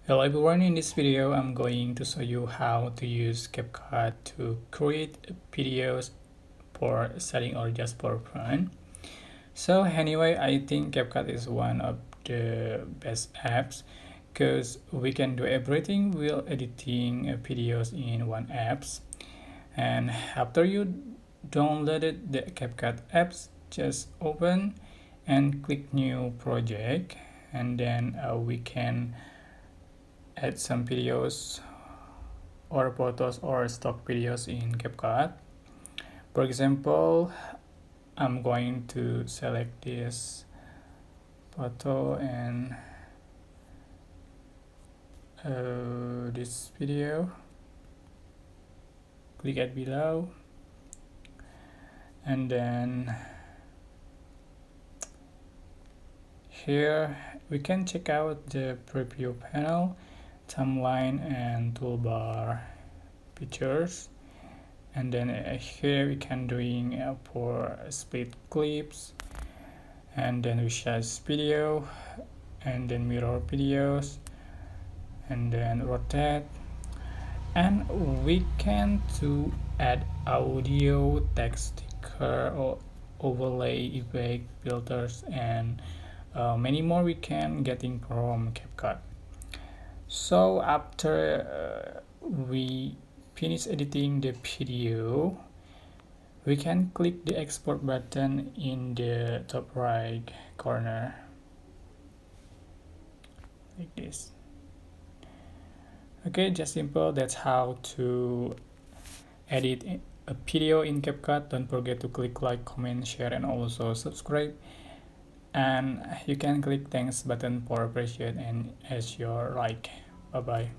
Hello everyone, in this video I'm going to show you how to use Capcut to create videos for studying or just for fun. So anyway, I think Capcut is one of the best apps because we can do everything while editing videos in one apps. And after you downloaded the Capcut apps, just open and click new project, and then we can add some videos or photos or stock videos in Capcut. For example, I'm going to select this photo and this video. Click add below, and then here we can check out the preview panel, timeline, and toolbar features. And then here we can doing for split clips, and then we size video, and then mirror videos, and then rotate, and we can to add audio, text, sticker, or overlay effect, filters, and many more we can getting from Capcut. So after we finish editing the video, we can click the export button in the top right corner like this. Okay, just simple. That's how to edit a video in Capcut. Don't forget to click like, comment, share, and also subscribe. And you can click thanks button for appreciate and as your like. Bye bye.